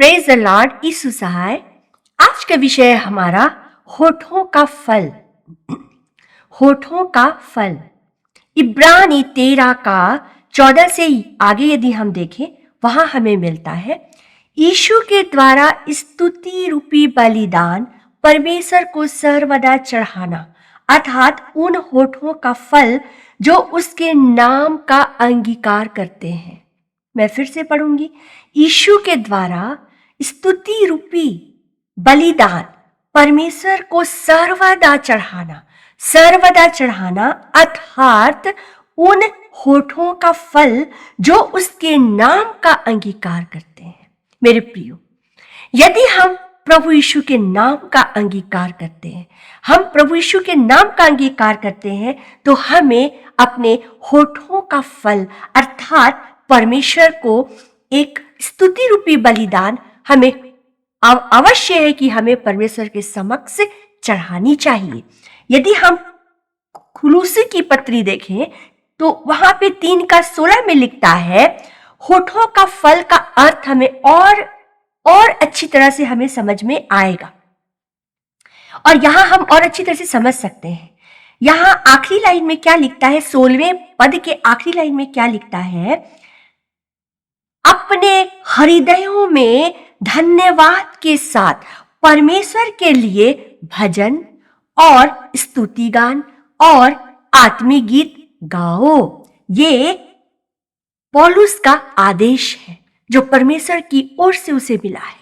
Praise the lord. Yeshu सहाय। आज का विषय हमारा होठों का फल। होठों का फल इब्रानी 13 का 14 से आगे यदि हम देखें वहां हमें मिलता है, यीशु के द्वारा स्तुति रूपी बलिदान परमेश्वर को सर्वदा चढ़ाना, अर्थात उन होठों का फल जो उसके नाम का अंगीकार करते हैं। मैं फिर से पढ़ूंगी। यीशु के द्वारा स्तुति रूपी बलिदान परमेश्वर को सर्वदा चढ़ाना, अर्थात उन होठों का फल जो उसके नाम का अंगीकार करते हैं। मेरे प्रियो, यदि हम प्रभु यीशु के नाम का अंगीकार करते हैं, हम प्रभु यीशु के नाम का अंगीकार करते हैं, तो हमें अपने होठों का फल अर्थात परमेश्वर को एक स्तुति रूपी बलिदान हमें अवश्य है कि हमें परमेश्वर के समक्ष चढ़ानी चाहिए। यदि हम कुलुस्सी की पत्री देखें तो वहां पे 3 का 16 में लिखता है, होठों का फल का अर्थ हमें और अच्छी तरह से हमें समझ में आएगा और यहां हम और अच्छी तरह से समझ सकते हैं। यहां आखिरी लाइन में क्या लिखता है, 16वें पद के आखिरी लाइन में क्या लिखता है, अपने हृदयों में धन्यवाद के साथ परमेश्वर के लिए भजन और स्तुति गान और आत्मिक गीत गाओ। ये पौलुस का आदेश है जो परमेश्वर की ओर से उसे मिला है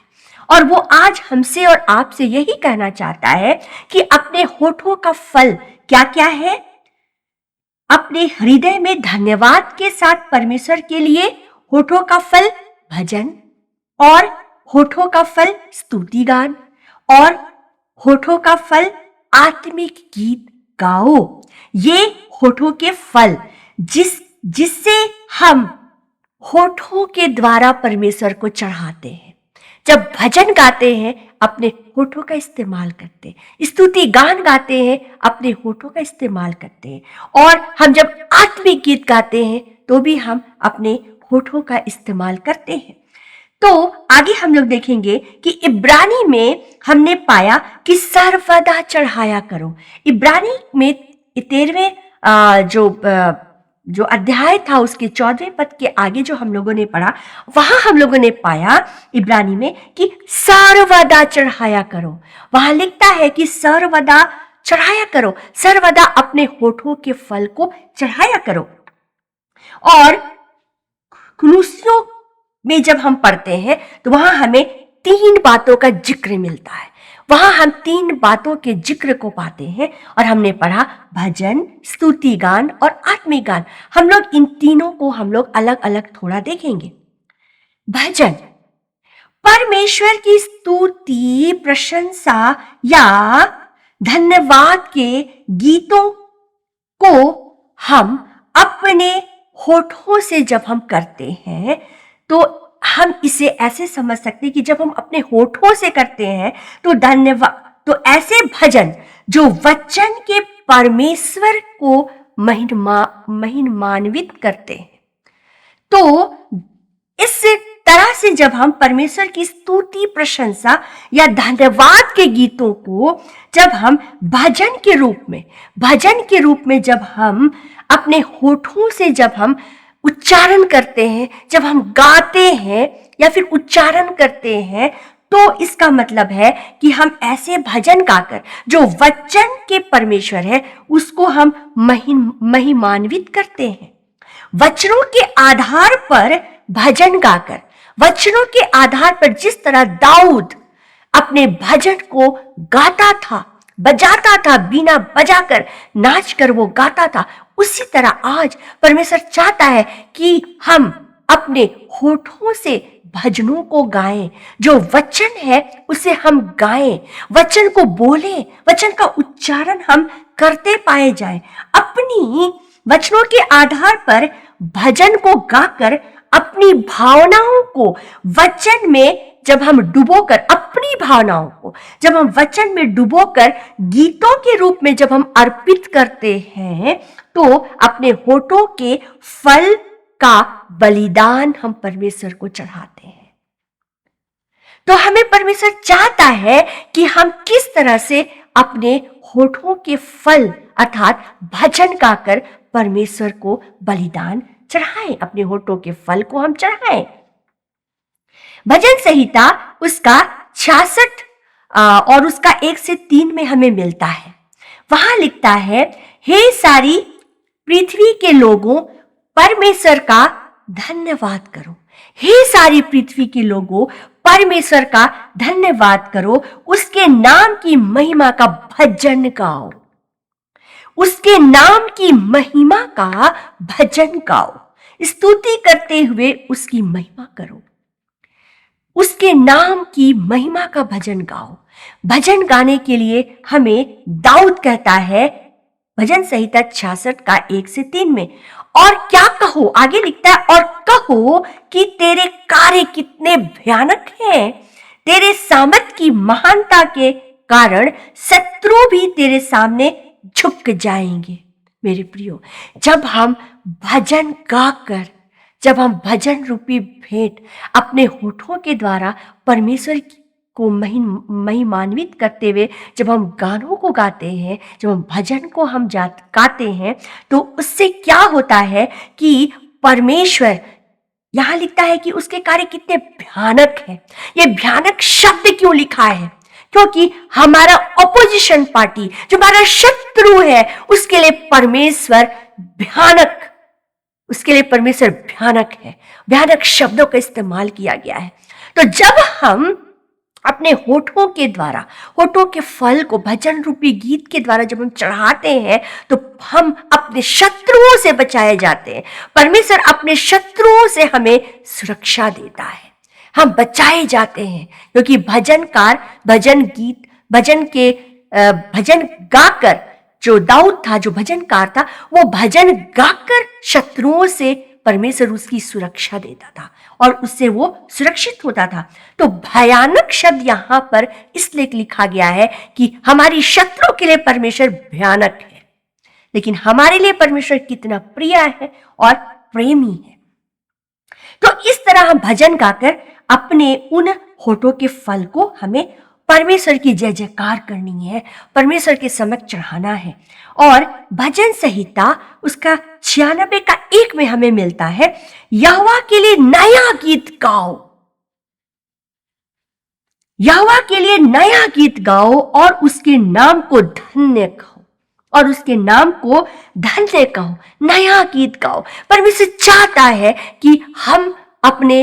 और वो आज हमसे और आपसे यही कहना चाहता है कि अपने होठों का फल क्या क्या है। अपने हृदय में धन्यवाद के साथ परमेश्वर के लिए होठों का फल भजन और होठों का फल स्तुति गान और होठों का फल आत्मिक गीत गाओ। ये होठों के फल जिससे हम होठों के द्वारा परमेश्वर को चढ़ाते हैं। जब भजन गाते हैं अपने होठों का इस्तेमाल करते हैं, स्तुति गान गाते हैं अपने होठों का इस्तेमाल करते हैं, और हम जब आत्मिक गीत गाते हैं तो भी हम अपने होठों का इस्तेमाल करते हैं। तो आगे हम लोग देखेंगे कि इब्रानी में हमने पाया कि सर्वदा चढ़ाया करो। इब्रानी में 13वें जो अध्याय था उसके 14वें पद के आगे जो हम लोगों ने पढ़ा, वहां हम लोगों ने पाया इब्रानी में कि सर्वदा चढ़ाया करो। वहां लिखता है कि सर्वदा चढ़ाया करो, सर्वदा अपने होठों के फल को चढ़ाया करो। और कुलुस्सियों में जब हम पढ़ते हैं तो वहां हमें 3 बातों का जिक्र मिलता है। वहां हम 3 बातों के जिक्र को पाते हैं और हमने पढ़ा भजन, स्तुति गान और आत्मिक गान। हम लोग इन तीनों को हम लोग अलग अलग थोड़ा देखेंगे। भजन परमेश्वर की स्तुति, प्रशंसा या धन्यवाद के गीतों को हम अपने होठों से जब हम करते हैं तो हम इसे ऐसे समझ सकते हैं कि जब हम अपने होठों से करते हैं तो धन्यवाद, तो ऐसे भजन जो वचन के परमेश्वर को महिमान्वित करते हैं। तो इस तरह से जब हम परमेश्वर की स्तुति, प्रशंसा या धन्यवाद के गीतों को जब हम भजन के रूप में जब हम अपने होठों से जब हम उच्चारण करते हैं, जब हम गाते हैं या फिर उच्चारण करते हैं, तो इसका मतलब है कि हम ऐसे भजन गाकर जो वचन के परमेश्वर है उसको हम महिमान्वित करते हैं। वचनों के आधार पर भजन गाकर, वचनों के आधार पर जिस तरह दाऊद अपने भजन को गाता था, बजाता था, बीना बजाकर, नाचकर वो गाता था, उसी तरह आज परमेश्वर चाहता है कि हम अपने होठों से भजनों को गाएं। जो वचन है उसे हम गाएं, वचन को बोलें, वचन का उच्चारण हम करते पाए जाएं। अपनी वचनों के आधार पर भजन को गाकर अपनी भावनाओं को वचन में जब हम डुबोकर, अपनी भावनाओं को जब हम वचन में डुबोकर गीतों के रूप में जब हम अर्पित करते हैं तो अपने होठों के फल का बलिदान हम परमेश्वर को चढ़ाते हैं। तो हमें परमेश्वर चाहता है कि हम किस तरह से अपने होठों के फल अर्थात भजन गाकर परमेश्वर को बलिदान चढ़ाएं, अपने होठों के फल को हम चढ़ाएं। भजन संहिता उसका 66 और उसका 1 से 3 में हमें मिलता है। वहां लिखता है, हे सारी पृथ्वी के लोगों, परमेश्वर का धन्यवाद करो। हे सारी पृथ्वी के लोगों, परमेश्वर का धन्यवाद करो, उसके नाम की महिमा का भजन गाओ, उसके नाम की महिमा का भजन गाओ, स्तुति करते हुए उसकी महिमा करो, उसके नाम की महिमा का भजन गाओ। भजन गाने के लिए हमें दाऊद कहता है भजन संहिता 66 का 1 से 3 में, और क्या कहो, आगे लिखता है, और कहो कि तेरे कार्य कितने भयानक हैं, तेरे सामर्थ की महानता के कारण शत्रु भी तेरे सामने झुक जाएंगे। मेरे प्रियो, जब हम भजन गाकर, जब हम भजन रूपी भेंट अपने होठों के द्वारा परमेश्वर को महिमान्वित करते हुए जब हम गानों को गाते हैं, जब हम भजन को हम गाते हैं, तो उससे क्या होता है कि परमेश्वर, यहां लिखता है कि उसके कार्य कितने भयानक हैं। ये भयानक शब्द क्यों लिखा है? क्योंकि हमारा ऑपोजिशन पार्टी, जो हमारा शत्रु है, उसके लिए परमेश्वर भयानक, उसके लिए परमेश्वर भयानक है। भयानक शब्दों का इस्तेमाल किया गया है। तो जब हम अपने होठों के द्वारा, होठों के फल को भजन रूपी गीत के द्वारा जब हम चढ़ाते हैं, तो हम अपने शत्रुओं से बचाए जाते हैं। परमेश्वर अपने शत्रुओं से हमें सुरक्षा देता है, हम बचाए जाते हैं, क्योंकि भजनकार भजन गीत, भजन गाकर, जो दाऊद था, जो भजनकार था, वो भजन गाकर शत्रुओं से परमेश्वर उसकी सुरक्षा देता था और उससे वो सुरक्षित होता था। तो भयानक शब्द यहां पर इसलिए लिखा गया है कि हमारी शत्रु के लिए परमेश्वर भयानक है, लेकिन हमारे लिए परमेश्वर कितना प्रिय है और प्रेमी है। तो इस तरह हम भजन गाकर अपने उन होठों के फल को हमें परमेश्वर की जय जयकार करनी है, परमेश्वर के समक्ष चढ़ाना है। और भजन संहिता उसका 96 का 1 में हमें मिलता है, यहोवा के लिए नया गीत गाओ, यहोवा के लिए नया गीत गाओ और उसके नाम को धन्य कहो, और उसके नाम को धन्य कहो, नया गीत गाओ। परमेश्वर चाहता है कि हम अपने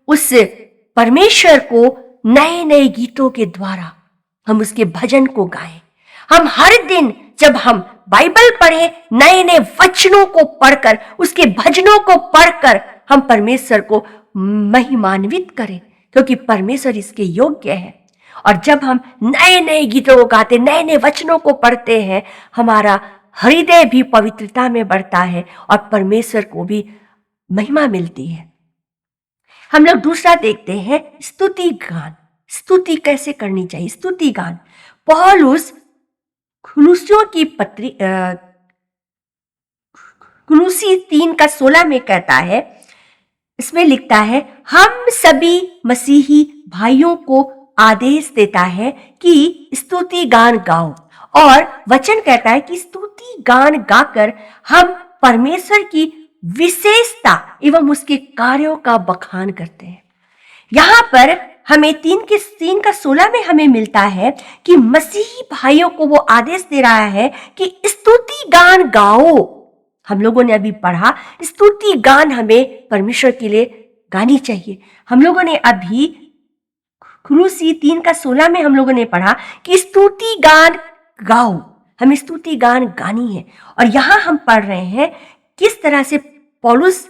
उस परमेश्वर को नए नए गीतों के द्वारा हम उसके भजन को गाएं। हम हर दिन जब हम बाइबल पढ़ें, नए नए वचनों को पढ़कर, उसके भजनों को पढ़कर हम परमेश्वर को महिमान्वित करें, क्योंकि परमेश्वर इसके योग्य है। और जब हम नए नए गीतों को गाते, नए नए वचनों को पढ़ते हैं, हमारा हृदय भी पवित्रता में बढ़ता है और परमेश्वर को भी महिमा मिलती है। हम लोग दूसरा देखते हैं, स्तुति गान। स्तुति कैसे करनी चाहिए? स्तुति गान पौलुस कुलुसियों की पत्री कुलुसी 3 का 16 में कहता है, इसमें लिखता है, हम सभी मसीही भाइयों को आदेश देता है कि स्तुति गान गाओ। और वचन कहता है कि स्तुति गान गाकर हम परमेश्वर की विशेषता एवं उसके कार्यों का बखान करते हैं। यहां पर हमें 3 का 16 में हमें मिलता है कि मसीही भाइयों को वो आदेश दे रहा है कि स्तुति गान गाओ। हम लोगों ने अभी पढ़ा, स्तुति गान हमें परमेश्वर के लिए गानी चाहिए। हम लोगों ने अभी कुलुसी 3 का 16 में हम लोगों ने पढ़ा कि स्तुति गान गाओ, हमें स्तुति गान गानी है। और यहां हम पढ़ रहे हैं किस तरह से पौलुस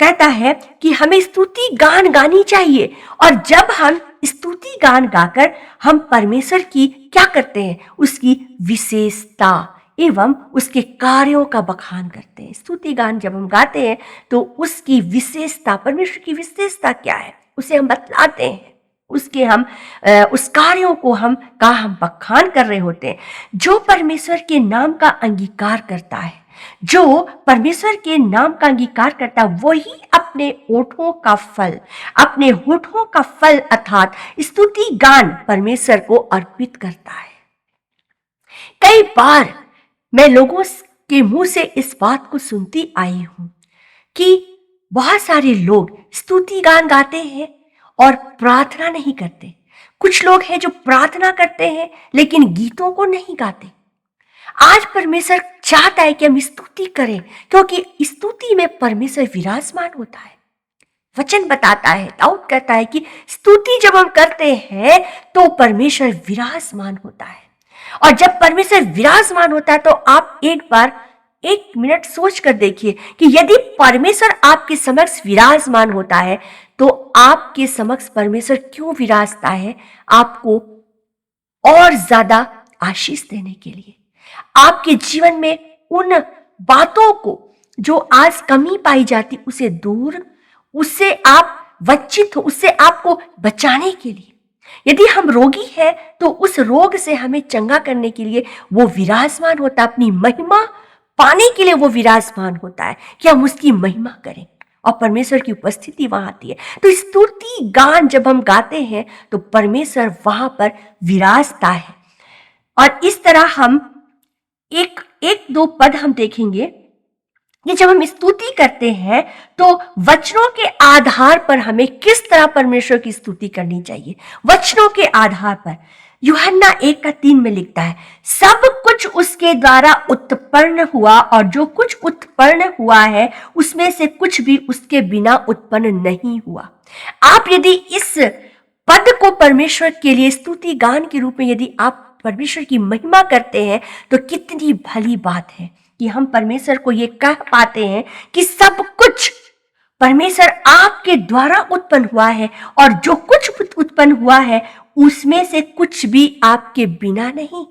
कहता है कि हमें स्तुति गान गानी चाहिए। और जब हम स्तुति गान गाकर हम परमेश्वर की क्या करते हैं? उसकी विशेषता एवं उसके कार्यों का बखान करते हैं। स्तुति गान जब हम गाते हैं तो उसकी विशेषता, परमेश्वर की विशेषता क्या है, उसे हम बतलाते हैं, उसके हम उस कार्यों को हम बखान कर रहे होते हैं। जो परमेश्वर के नाम का अंगीकार करता है, जो परमेश्वर के नाम का अंगीकार करता है वही अपने होठों का फल अर्थात स्तुति गान परमेश्वर को अर्पित करता है। कई बार मैं लोगों के मुंह से इस बात को सुनती आई हूं कि बहुत सारे लोग स्तुति गान गाते हैं और प्रार्थना नहीं करते। कुछ लोग हैं जो प्रार्थना करते हैं लेकिन गीतों को नहीं गाते। आज परमेश्वर चाहता है कि हम स्तुति करें, क्योंकि स्तुति में परमेश्वर विराजमान होता है। वचन बताता है, दाऊद कहता है कि स्तुति जब हम करते हैं तो परमेश्वर विराजमान होता है। और जब परमेश्वर विराजमान होता है तो आप एक मिनट सोच कर देखिए कि यदि परमेश्वर आपके समक्ष विराजमान होता है तो आपके समक्ष परमेश्वर क्यों विराजता है? आपको और ज्यादा आशीष देने के लिए, आपके जीवन में उन बातों को जो आज कमी पाई जाती उससे आप वंचित हो, उससे आपको बचाने के लिए। यदि हम रोगी हैं तो उस रोग से हमें चंगा करने के लिए वो विराजमान होता है, अपनी महिमा पाने के लिए वो विराजमान होता है कि हम उसकी महिमा करें और परमेश्वर की उपस्थिति वहां आती है। तो स्तुति गान जब हम गाते हैं तो परमेश्वर वहां पर विराजता है। और इस तरह हम एक दो पद हम देखेंगे कि जब हम स्तुति करते हैं तो वचनों के आधार पर हमें किस तरह परमेश्वर की स्तुति करनी चाहिए। वचनों के आधार पर यूहन्ना 1:3 में लिखता है, सब कुछ उसके द्वारा उत्पन्न हुआ और जो कुछ उत्पन्न हुआ है उसमें से कुछ भी उसके बिना उत्पन्न नहीं हुआ। आप यदि इस पद को परमेश्वर के लिए स्तुति गान के रूप में यदि आप परमेश्वर की महिमा करते हैं तो कितनी भली बात है कि हम परमेश्वर को ये कह पाते हैं कि सब कुछ परमेश्वर आपके द्वारा उत्पन्न हुआ है और जो कुछ उत्पन्न हुआ है उसमें से कुछ भी आपके बिना नहीं,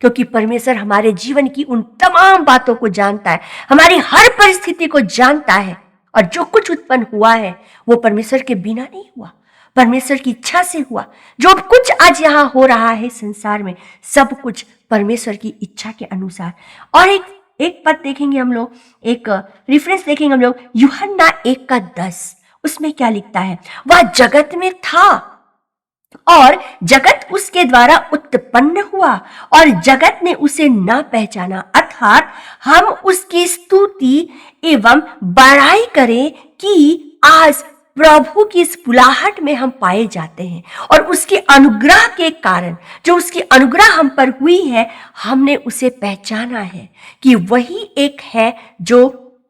क्योंकि परमेश्वर हमारे जीवन की उन तमाम बातों को जानता है, हमारी हर परिस्थिति को जानता है। और जो कुछ उत्पन्न हुआ है वो परमेश्वर के बिना नहीं हुआ, परमेश्वर की इच्छा से हुआ। जो कुछ आज यहाँ हो रहा है संसार में सब कुछ परमेश्वर की इच्छा के अनुसार। और एक पद देखेंगे हम लोग, एक रेफरेंस देखेंगे हम लोग, यूहन्ना 1:10। उसमें क्या लिखता है, वह जगत में था और जगत उसके द्वारा उत्पन्न हुआ और जगत ने उसे ना पहचाना, अर्थात हम उसकी स्तुति एवं बड़ाई करें कि आज प्रभु की इस बुलाहट में हम पाए जाते हैं और उसके अनुग्रह के कारण, जो उसकी अनुग्रह हम पर हुई है, हमने उसे पहचाना है कि वही एक है जो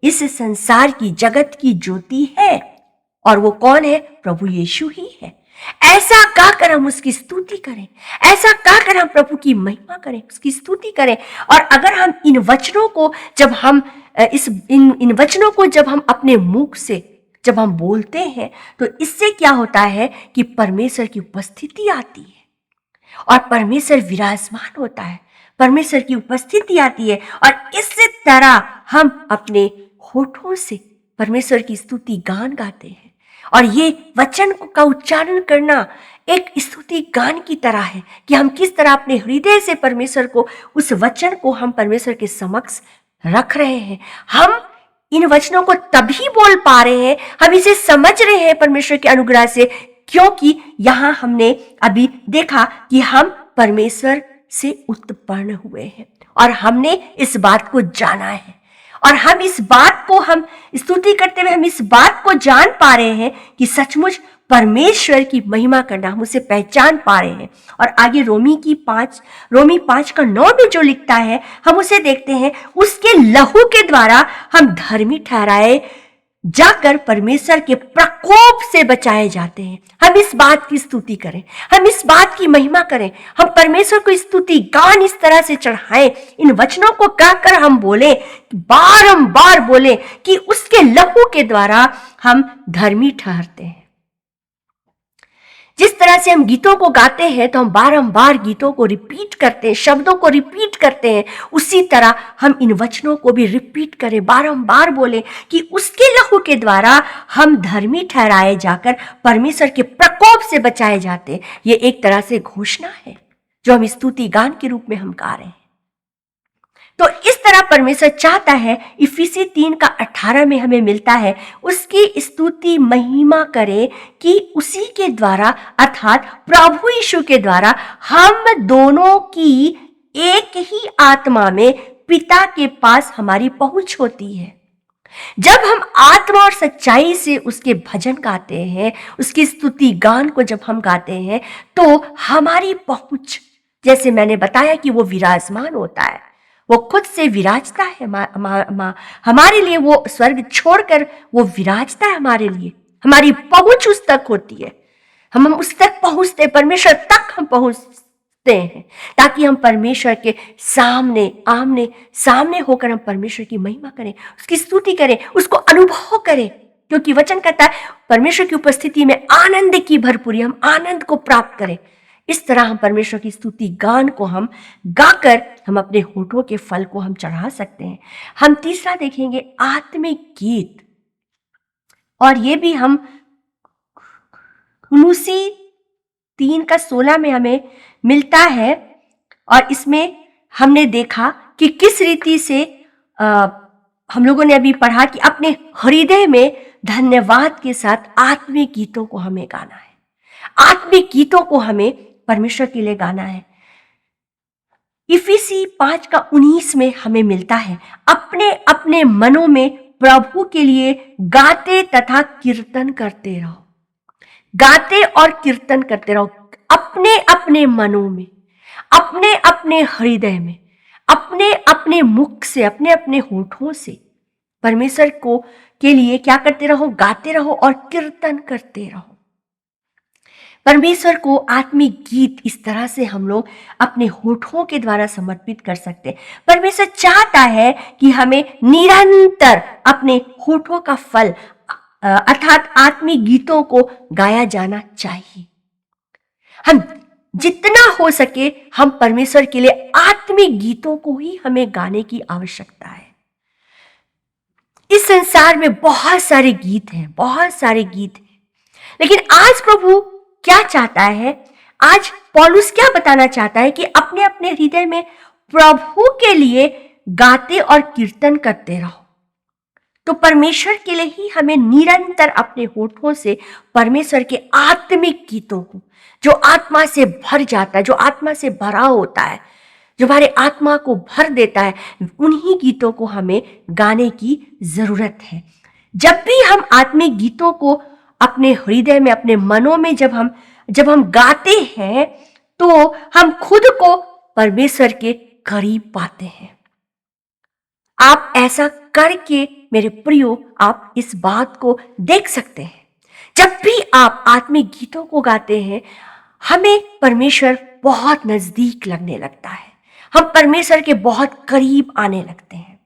इस संसार की जगत की ज्योति है। और वो कौन है? प्रभु यीशु ही है। ऐसा कहकर हम उसकी स्तुति करें, ऐसा कहकर हम प्रभु की महिमा करें, उसकी स्तुति करें। और अगर हम इन वचनों को जब हम इन वचनों को जब हम अपने मुख से जब हम बोलते हैं तो इससे क्या होता है कि परमेश्वर की उपस्थिति आती है और परमेश्वर विराजमान होता है, परमेश्वर की उपस्थिति आती है। और इस तरह हम अपने होठों से परमेश्वर की स्तुति गान गाते हैं। और ये वचन का उच्चारण करना एक स्तुति गान की तरह है कि हम किस तरह अपने हृदय से परमेश्वर को, उस वचन को हम परमेश्वर के समक्ष रख रहे हैं। हम इन वचनों को तभी बोल पा रहे हैं, हम इसे समझ रहे हैं परमेश्वर के अनुग्रह से, क्योंकि यहाँ हमने अभी देखा कि हम परमेश्वर से उत्पन्न हुए हैं और हमने इस बात को जाना है। और हम इस बात को, हम स्तुति करते हुए हम इस बात को जान पा रहे हैं कि सचमुच परमेश्वर की महिमा करना हम उसे पहचान पा रहे हैं। और आगे रोमी 5:9 में जो लिखता है हम उसे देखते हैं, उसके लहू के द्वारा हम धर्मी ठहराए जाकर परमेश्वर के प्रकोप से बचाए जाते हैं। हम इस बात की स्तुति करें, हम इस बात की महिमा करें, हम परमेश्वर को स्तुति गान इस तरह से चढ़ाएं, इन वचनों को कहकर हम बोले, बारंबार बोले कि उसके लहू के द्वारा हम धर्मी ठहरते हैं। जिस तरह से हम गीतों को गाते हैं तो हम बारंबार गीतों को रिपीट करते हैं, शब्दों को रिपीट करते हैं, उसी तरह हम इन वचनों को भी रिपीट करें, बारंबार बोलें कि उसके लहू के द्वारा हम धर्मी ठहराए जाकर परमेश्वर के प्रकोप से बचाए जाते हैं। ये एक तरह से घोषणा है जो हम स्तुति गान के रूप में हम गा रहे हैं। तो इस तरह परमेश्वर चाहता है, इफिसी 3:18 में हमें मिलता है, उसकी स्तुति महिमा करे कि उसी के द्वारा अर्थात प्रभु यीशु के द्वारा हम दोनों की एक ही आत्मा में पिता के पास हमारी पहुंच होती है। जब हम आत्मा और सच्चाई से उसके भजन गाते हैं, उसकी स्तुति गान को जब हम गाते हैं, तो हमारी पहुंच, जैसे मैंने बताया कि वो विराजमान होता है, वो खुद से विराजता है हमारे लिए, वो स्वर्ग छोड़कर वो विराजता है हमारे लिए, हमारी पहुंच उस तक होती है, हम उस तक पहुंचते, परमेश्वर तक हम पहुंचते हैं, ताकि हम परमेश्वर के सामने आमने सामने होकर हम परमेश्वर की महिमा करें, उसकी स्तुति करें, उसको अनुभव करें। क्योंकि वचन कहता है परमेश्वर की उपस्थिति में आनंद की भरपूरी, हम आनंद को प्राप्त करें। इस तरह हम परमेश्वर की स्तुति गान को हम गाकर हम अपने होठों के फल को हम चढ़ा सकते हैं। हम तीसरा देखेंगे आत्मिक गीत, और ये भी हम कुलुसी 3:16 में हमें मिलता है, और इसमें हमने देखा कि किस रीति से हम लोगों ने अभी पढ़ा कि अपने हृदय में धन्यवाद के साथ आत्मिक गीतों को हमें गाना है, आत्मिक गीतों को हमें परमेश्वर के लिए गाना है। इफिसी 5:19 में हमें मिलता है, अपने अपने मनों में प्रभु के लिए गाते तथा कीर्तन करते रहो, गाते और कीर्तन करते रहो, अपने अपने मनों में, अपने अपने हृदय में, अपने अपने मुख से, अपने अपने होठों से परमेश्वर को के लिए क्या करते रहो, गाते रहो और कीर्तन करते रहो। परमेश्वर को आत्मिक गीत इस तरह से हम लोग अपने होठों के द्वारा समर्पित कर सकते हैं। परमेश्वर चाहता है कि हमें निरंतर अपने होठों का फल अर्थात आत्मिक गीतों को गाया जाना चाहिए। हम जितना हो सके हम परमेश्वर के लिए आत्मिक गीतों को ही हमें गाने की आवश्यकता है। इस संसार में बहुत सारे गीत हैं, बहुत सारे गीत हैं, लेकिन आज प्रभु क्या चाहता है, आज पौलुस क्या बताना चाहता है कि अपने अपने हृदय में प्रभु के लिए गाते और कीर्तन करते रहो। तो परमेश्वर के लिए ही हमें निरंतर अपने होठों से परमेश्वर के आत्मिक गीतों को, जो आत्मा से भर जाता है, जो आत्मा से भरा होता है, जो हमारे आत्मा को भर देता है, उन्हीं गीतों को हमें गाने की जरूरत है। जब भी हम आत्मिक गीतों को अपने हृदय में, अपने मनों में जब हम गाते हैं, तो हम खुद को परमेश्वर के करीब पाते हैं। आप ऐसा करके मेरे प्रियो, आप इस बात को देख सकते हैं। जब भी आप आत्मिक गीतों को गाते हैं, हमें परमेश्वर बहुत नजदीक लगने लगता है, हम परमेश्वर के बहुत करीब आने लगते हैं,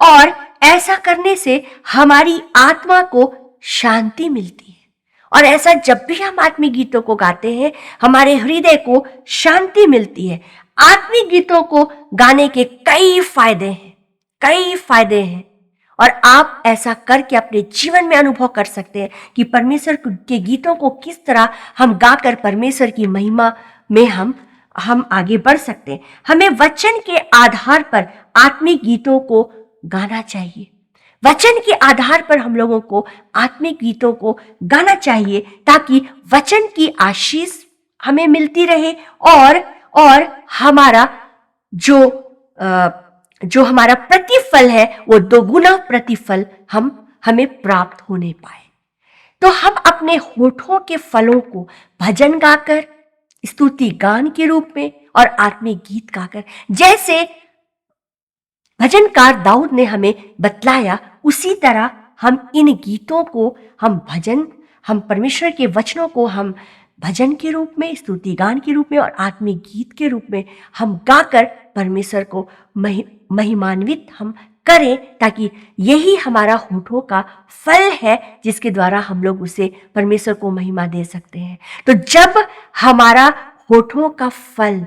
और ऐसा करने से हमारी आत्मा को शांति मिलती है। और ऐसा जब भी हम आत्मिक गीतों को गाते हैं, हमारे हृदय को शांति मिलती है। आत्मिक गीतों को गाने के कई फायदे हैं, कई फायदे हैं, और आप ऐसा करके अपने जीवन में अनुभव कर सकते हैं कि परमेश्वर के गीतों को किस तरह हम गाकर परमेश्वर की महिमा में हम आगे बढ़ सकते हैं। हमें वचन के आधार पर आत्मिक गीतों को गाना चाहिए। वचन के आधार पर हम लोगों को आत्मिक गीतों को गाना चाहिए, ताकि वचन की आशीष हमें मिलती रहे, और हमारा जो हमारा प्रतिफल है, वो दोगुना प्रतिफल हमें प्राप्त होने पाए। तो हम अपने होठों के फलों को भजन गाकर, स्तुति गान के रूप में और आत्मिक गीत गाकर, जैसे भजनकार दाऊद ने हमें बतलाया, उसी तरह हम इन गीतों को हम परमेश्वर के वचनों को हम भजन के रूप में, स्तुति गान के रूप में और आत्मिक गीत के रूप में हम गाकर परमेश्वर को महिमान्वित हम करें, ताकि यही हमारा होठों का फल है, जिसके द्वारा हम लोग उसे परमेश्वर को महिमा दे सकते हैं। तो जब हमारा होठों का फल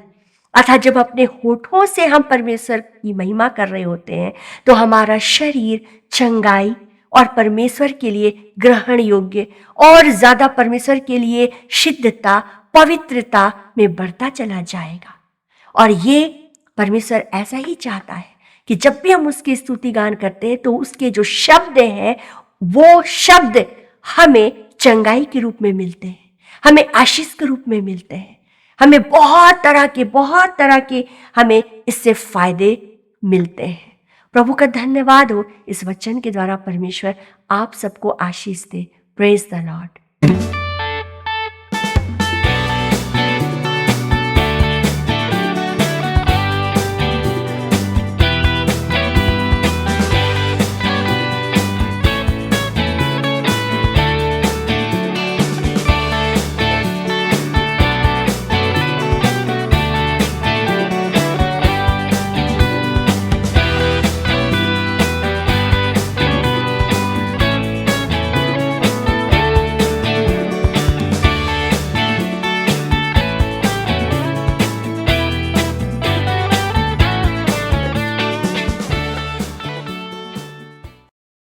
अर्थात जब अपने होठों से हम परमेश्वर की महिमा कर रहे होते हैं, तो हमारा शरीर चंगाई और परमेश्वर के लिए ग्रहण योग्य और ज्यादा परमेश्वर के लिए शुद्धता, पवित्रता में बढ़ता चला जाएगा। और ये परमेश्वर ऐसा ही चाहता है कि जब भी हम उसकी स्तुति गान करते हैं तो उसके जो शब्द हैं वो शब्द हमें चंगाई के रूप में मिलते हैं, हमें आशीष के रूप में मिलते हैं, हमें बहुत तरह के हमें इससे फायदे मिलते हैं। प्रभु का धन्यवाद हो, इस वचन के द्वारा परमेश्वर आप सबको आशीष दे। Praise the Lord.